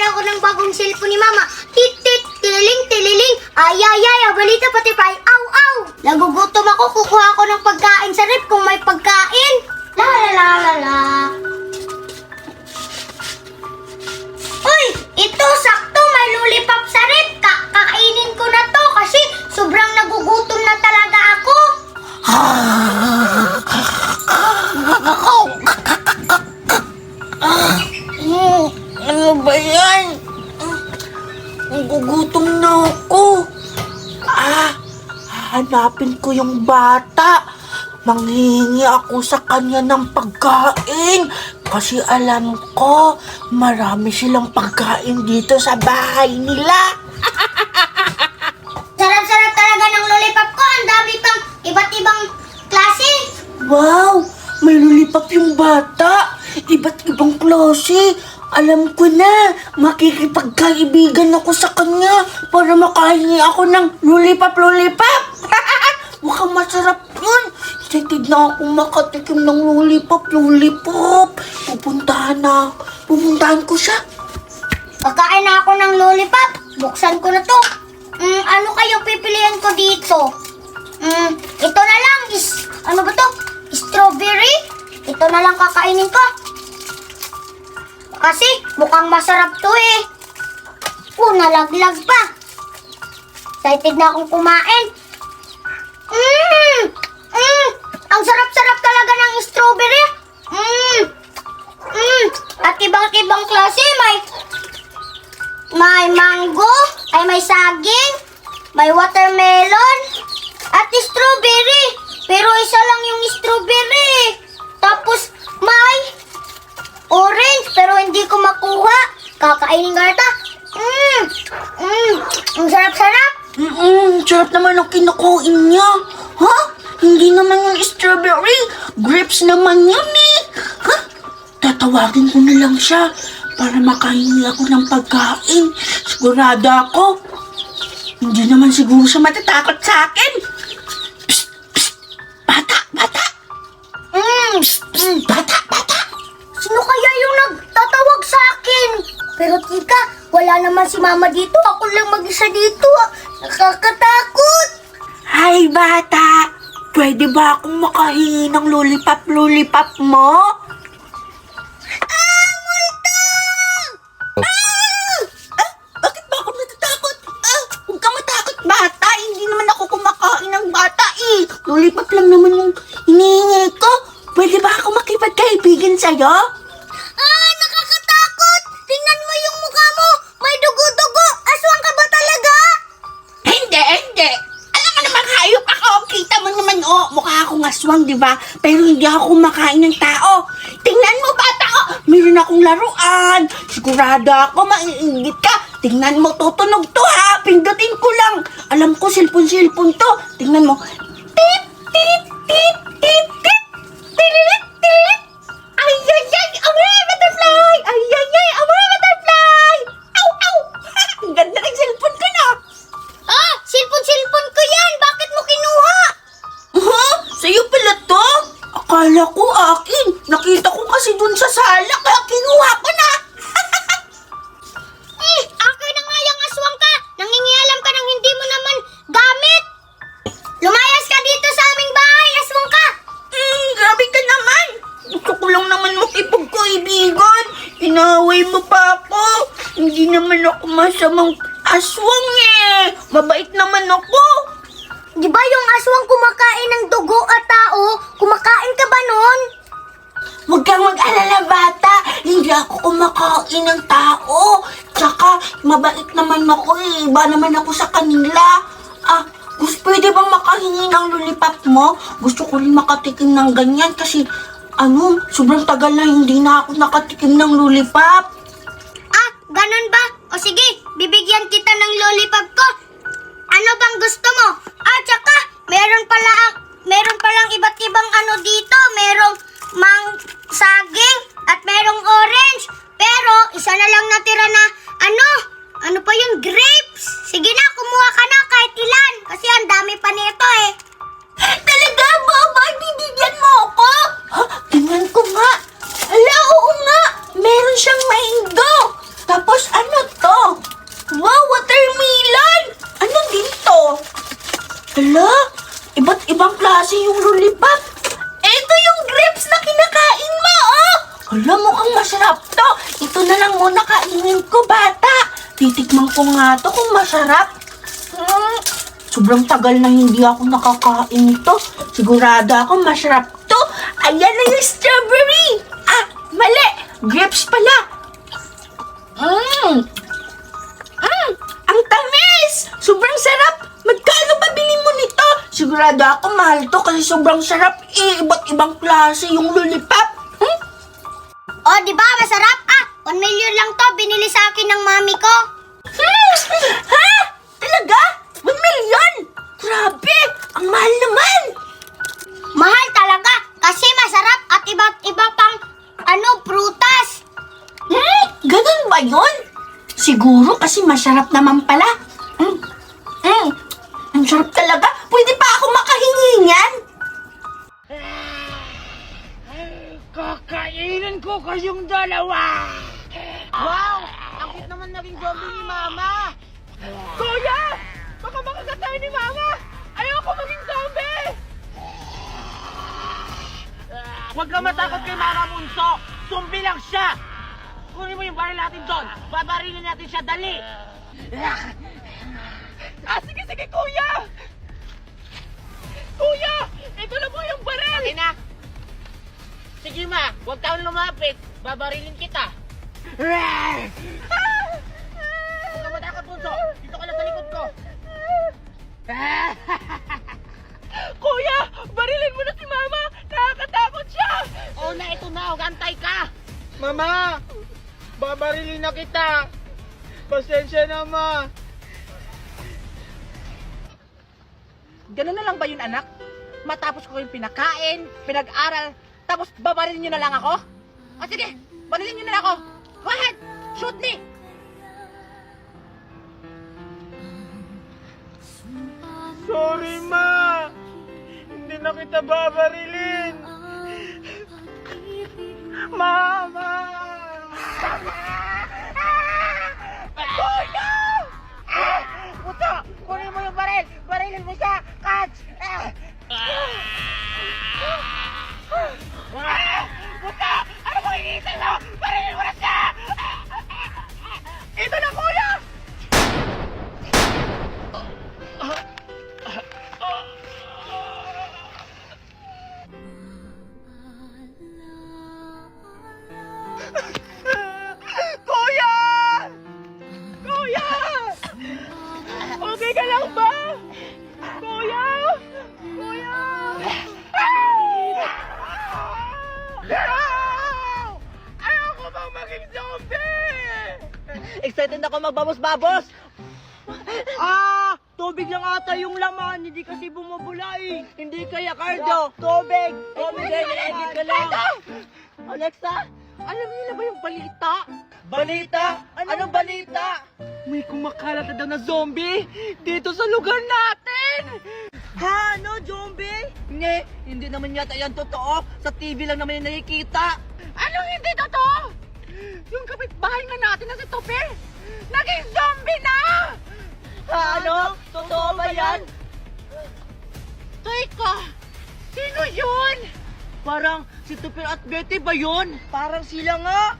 ako ng bagong cellphone ni Mama. Tit-tit, tililing, tililing. Ay, balita pati pa. Aw. Nagugutom ako, kukuha ako ng pagkain sa rep kung may pagkain. La. Uy, ito, sakto, may lollipop sa rep. Kakainin ko na to kasi sobrang nagugutom na talaga ako. Ano ba yan? Nagugutom na ako. Hanapin ko yung bata. Manghihingi ako sa kanya ng pagkain. Kasi alam ko, marami silang pagkain dito sa bahay nila. Sarap-sarap talaga ng lollipop ko. Ang dami pang iba't ibang klase. Wow! May lollipop yung bata. Iba't ibang klase. Alam ko na, makikipagkaibigan ako sa kanya para makahingi ako ng lollipop. Mukhang masarap yun. Excited na akong makatikim ng lollipop. Pupuntahan ko siya. Kakain na ako ng lollipop. Buksan ko na to. Ano kayong pipilian ko dito? Ito na lang. Ano ba to? Strawberry? Ito na lang kakainin ko. Kasi mukhang masarap to eh. Nalaglag pa. Excited na akong kumain. Ang sarap-sarap talaga ng strawberry. At ibang-ibang klase. May mango, may saging, may watermelon, at strawberry. Pero isa lang yung strawberry. Tapos may orange, pero hindi ko makuha. Kakainin ka ata. Ang sarap-sarap. Sarap naman ang kinukuin niya. Ha? Hindi naman yung strawberry. Grapes naman yun eh. Ha? Tatawagin ko na lang siya para makahingi ako ng pagkain. Sigurado ako. Hindi naman siguro siya matatakot sa akin. Psst! Bata! Bata! Sino kaya yung nagtatawag sa akin? Pero tika, wala naman si Mama dito. Ako lang mag-isa dito. Nakakatakot. Hi, bata! Pwede ba akong makahingi ng lollipop mo? Bakit ba ako natatakot? Huwag ka matakot, bata. Hindi naman ako kumakain ng bata eh. Lollipop lang naman yung hinihingi ko. Pwede ba ako makipagkaibigan sa'yo? Nakakatakot. Tingnan mo yung mukha mo. May dugo-dugo. Aswang ka ba talaga? Hindi. Alam ka naman, hayop ako. Kita mo naman, mukha akong aswang, di ba? Pero hindi ako kumakain ng tao. Tingnan mo, bata ko. Meron akong laruan. Sigurado ako, maiingit ka. Tingnan mo, tutunog to ha. Pindutin ko lang. Alam ko, silpon to. Tingnan mo. Tip, tip, tip, tip, tip. Tililit, tililit. Ay, away, butterfly. Ay, away, butterfly. Aw. Ang ganda ng cellphone ko na. Silpon ko yan. Bakit mo kinuha? Ha? Sa'yo pala to? Akala ko akin. Nakita ko kasi dun sa sala kaya kinuha ko na. Akin na nga yung aswang ka. Nangingialam ka nang hindi mo naman gamit. Lumayas ka dito sa aming bahay, aswang ka. Grabe ka naman. Gusto ko lang naman makipagkaibigan. Inaway mo pa ako. Hindi naman ako masamang aswang eh. Mabait naman ako. Di ba yung aswang kumakain ng dugo at tao? Kumakain ka ba nun? Huwag kang mag-alala, bata. Hindi ako kumakain ng tao. Tsaka, mabait naman ako eh. Iba naman ako sa kanila. Pwede bang makahingi ng lollipop mo? Gusto ko rin makatikim ng ganyan kasi, sobrang tagal na hindi na ako nakatikim ng lollipop. Ganun ba? O sige, bibigyan kita ng lollipop ko. Ano bang gusto mo? Tsaka, meron palang iba't ibang dito. Merong saging at merong orange. Pero, isa na lang natira na, ano pa yun? Grapes. Sige na, kumuha ka na kahit ilan. Kasi ang dami pa nito eh. Talaga, Baba? Bibigyan mo ako? Tingnan ko nga. Ala, oo nga. Meron siyang maindo. Tapos muna kainin ko, bata. Titikman ko nga to kung masarap. Sobrang tagal na hindi ako nakakain ito. Sigurado ako masarap to. Ayan na yung strawberry. Mali. Grapes pala. Ang tamis. Sobrang sarap. Magkano ba bili mo nito? Sigurado ako mahal to kasi sobrang sarap. Iba't ibang klase yung lollipop. O, di ba masarap? 1 million lang to, binili sa akin ng mami ko. Ha? Talaga? 1 million? Grabe! Ang mahal naman! Mahal talaga kasi masarap at iba't iba pang prutas. Ganun ba yun? Siguro kasi masarap naman pala. Ang sarap talaga. Pwede pa ako makahingi niyan? Kakainin ko kayong dalawa! Wow! Ang cute naman naging zombie ni Mama! Kuya! Baka makagat tayo ni Mama! Ayoko maging zombie! Huwag ka matakot kay Mama Bunso! Zombie lang siya! Kunin mo yung baril natin doon! Babarilin natin siya, dali! Sige, sige, Kuya! Kuya! Ito na po yung baril! Okay na! Sige ma, huwag kang lumapit. Babarilin kita. Huwag ka matakot, Bunso. Dito ka lang sa likod ko. Kuya, barilin mo na si Mama. Nakakatakot siya. Oo na, ito na. Antay ka. Mama, babarilin na kita. Pasensya na, Ma. Ganun na lang ba yun, anak? Matapos ko yung pinakain, pinag-aral, tapos babarilin nyo na lang ako? O sige, barilin nyo na lang ako. Go ahead, shoot me! Sorry, Ma. Hindi na kita babarilin. Mama! Kuya! Puto, kunin mo yung baril! Barilin mo siya! Catch! Puta! Ano mo iniisip mo? Barilin mo na siya! Ito na, Kuya! Kuya! Kuya! Okay ka lang ba? Kuya! Kuya! Ayoko bang maging zombie! Excited ako magbabos-babos! Tubig lang ata yung laman, hindi kasi bumubula eh. Hindi kaya, Cardo! Tubig! Tubig din, edit ka lang! Alexa, alam niyo na ba yung balita? Balita? Anong balita? May kumakalat na daw na zombie dito sa lugar natin! Ha? Ano, zombie? Hindi naman yata yan totoo. Sa TV lang naman yung nakikita. Anong hindi totoo? Yung kapitbahay nga natin na si Tope, naging zombie na! Ha, ano? Totoo ba yan? Teka, sino yun? Parang si Tupir at Betty ba yun? Parang sila nga.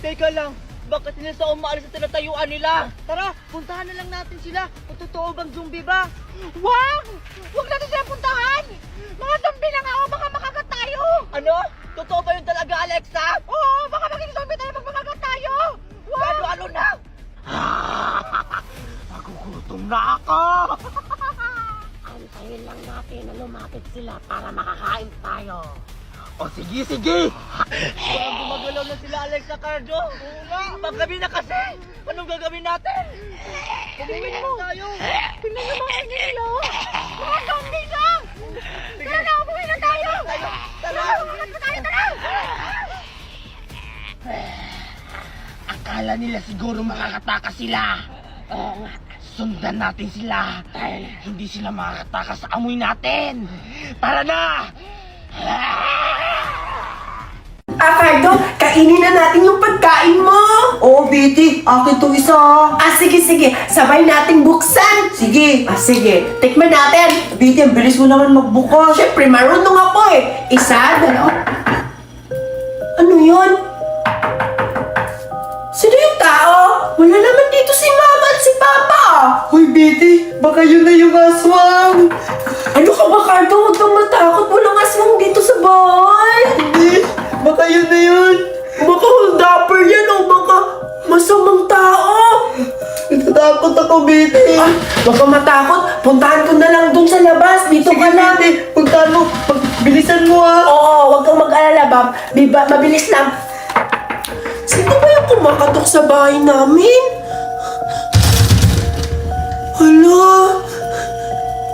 Teka lang, bakit nila sa umaalis sa tinatayuan nila? Tara, puntahan na lang natin sila kung totoo bang zombie ba. Wag! Huwag natin sila puntahan! Mga zombie lang ako, baka makagat tayo! Ano? Totoo ba yun talaga, Alexa? Oo, baka maging zombie tayo pag makagat tayo! Wag! Ano na? Nagugutom na ako! Antayin lang natin na lumapit sila para makakain tayo. O sige, sige! Parang gumagalaw na sila, Alexa, Cardo. Paggabi na kasi. Anong gagawin natin? Umuwi mo. Tayo. Tingnan mo mga nila! Mga zombie lang! Tara na, umuwi na tayo! Tara. Umagat na tayo, tara! Akala nila siguro makakatakas sila. Sundan natin sila. Hindi sila makakatakas sa amoy natin. Tara na! Cardo, kainin na natin yung pagkain mo! Oo, Betty. Akin to isa. Sige, sige. Sabay nating buksan. Sige. Sige. Tikman natin. Betty, ang bilis mo naman magbukas. Siyempre, marunong ako eh. yun na yung aswang! Ano ka ba, Cardo? Huwag kang matakot. Walang aswang dito sa bahay. Hindi. Baka yun na yun. Baka hold-upper yan o baka masamang tao. Natatakot ako, Betty. Ah, huwag kang matakot. Puntahan ko na lang dun sa labas. Dito ka lang. Betty, puntahan mo. Bilisan mo Oo, huwag kang mag-alala, Bab. Mabilis lang. Sino ba yung kumakatok sa bahay namin? Hala?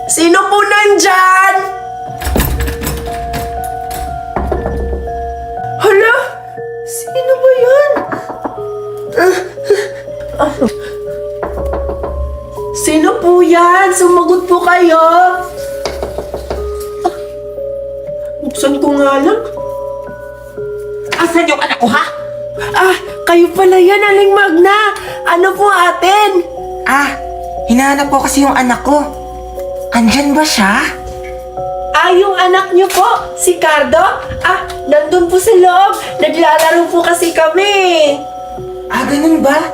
Sino po nandyan? Hala? Sino ba yan? Sino po yan? Sumagot po kayo. Buksan ko nga lang. Asan yung anak ko, ha? Ah, kayo pala yan, Aling Magna. Ano po atin? Hinahanap ko kasi yung anak ko. Andyan ba siya? Yung anak niyo po, si Cardo? Nandun po sa loob. Naglalaro po kasi kami. Ganun ba?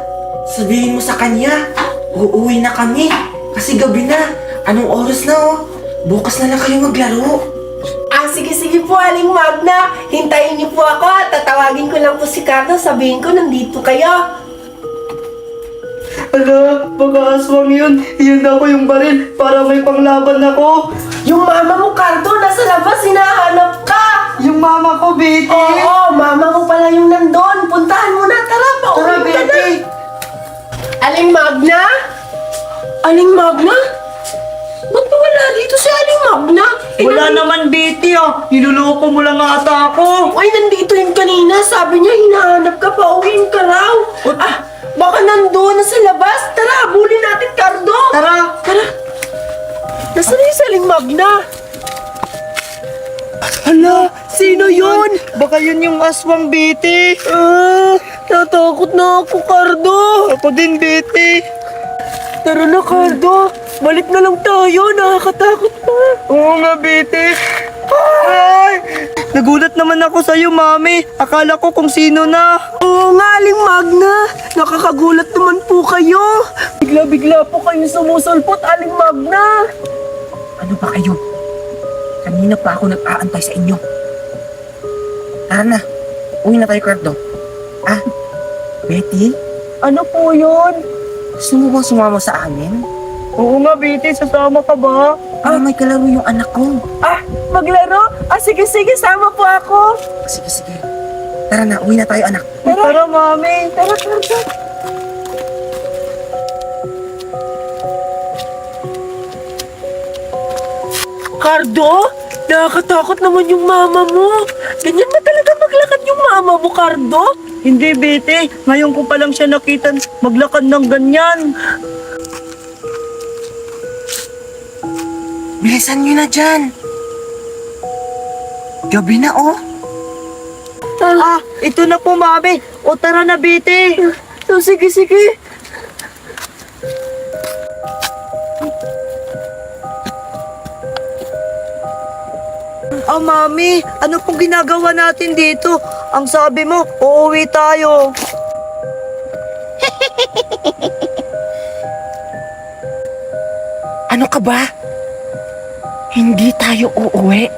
Sabihin mo sa kanya, uuwi na kami. Kasi gabi na. Anong oras na Bukas na lang kayo maglaro. Sige po, Aling Magna. Hintayin niyo po ako at tatawagin ko lang po si Cardo. Sabihin ko, nandito kayo. Baka aswang yun. Iyan ako yung baril para may panglaban ako. Yung mama mo, Cardo, nasa labas, hinahanap ka. Yung mama ko, Betty. Oo, mama ko pala yung nandun. Puntahan mo na, tara, pauwi ka na. Aling Magna? Aling Magna? Ba't wala dito si Aling Magna? Wala naman, Betty, Niluloko mo lang ata ako. Ay, nandito yun kanina. Sabi niya, hinahanap ka, pauwiin ka raw. Baka nandun na sa labas. Tara, habulin natin, Cardo. Tara. Nasaan na yung Aling Magna? Hala, sino yun? Baka yun yung aswang, Betty. Natakot na ako, Cardo. Ako din, Betty. Tara na, Cardo. Balik na lang tayo. Nakakatakot pa. Oo nga, Betty. Ay! Nagulat naman ako sa'yo, Mami. Akala ko kung sino na. Oo nga, Aling Magna. Nakakagulat naman po kayo. Bigla-bigla po kayong sumusulpot, Aling Magna. Ano ba kayo? Kanina pa ako nag-aantay sa inyo. Tara na. Uwi na tayo, Cardo. Betty? Ano po yun? Gusto mo bang sumama sa amin? Oo nga, Betty. Sasama ka ba? May kalaro yung anak ko. Maglaro? Sige, sama po ako. Sige. Tara na, uwi na tayo, anak. Tara, Mami. Tara. Cardo? Nakakatakot naman yung mama mo. Ganyan ba talaga maglakad yung mama mo, Cardo? Hindi, Betty. Ngayon ko pa lang siya nakita maglakad ng ganyan. Bilisan nyo na dyan. Gabi na, Ito na po, Mami. O tara na, Betty. Sige. Mami, ano pong ginagawa natin dito? Ang sabi mo, uuwi tayo. Ano ka ba? Hindi tayo uuwi.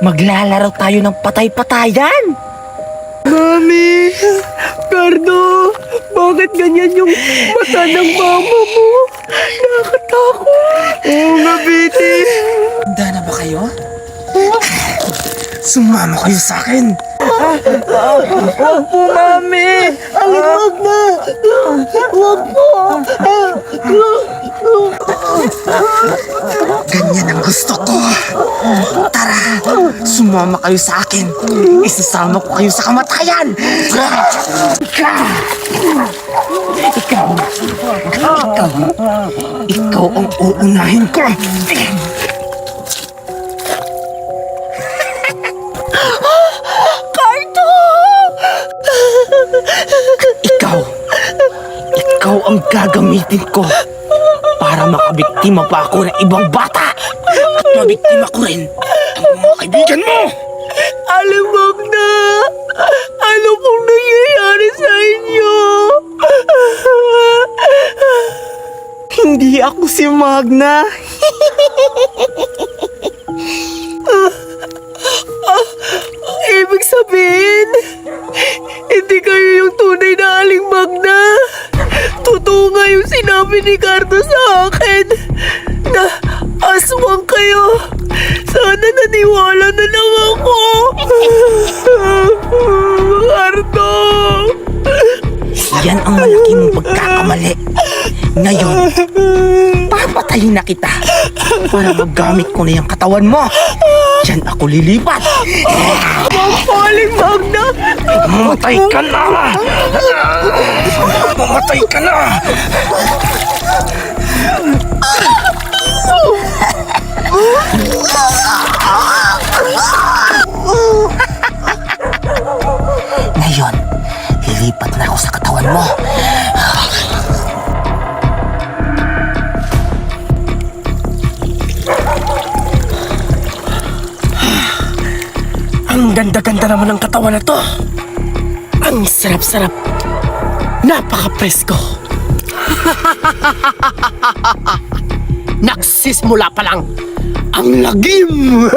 Maglalaro tayo ng patay-patayan. Mami, Cardo, bakit ganyan yung mata ng mama mo? Nakakatakot. Oo nga, Betty. Handa na ba kayo? Sumama kayo sa akin. Huwag po, Mami. Alimag na. Huwag po. Ganyan ang gusto ko. Tara, sumama kayo sa akin. Isasama ko kayo sa kamatayan. Ikaw ang uunahin ko. Ikaw ang gagamitin ko para makabiktima pa ako ng ibang bata at mabiktima ko rin ang mga kaibigan mo. Alimag na. Ano pong nangyayari sa inyo? Hindi ako si Magna. Ibig sabihin, hindi kayo yung tunay na Aling Magna. Totoo nga yung sinabi ni Cardo sa akin na aswang kayo. Sana naniwala na lang ako. Cardo! Yan ang malaki mong pagkakamali. Ngayon, papatayin na kita para magamit ko na yung katawan mo. Diyan ako lilipat. Aling Magna! Mamatay ka na! Mamatay ka na! Ngayon, lilipat na ako sa katawan mo. Ang ganda-ganda naman ng katawan na to. Ang sarap-sarap. Napaka-presko. Nagsisimula pa lang ang lagim.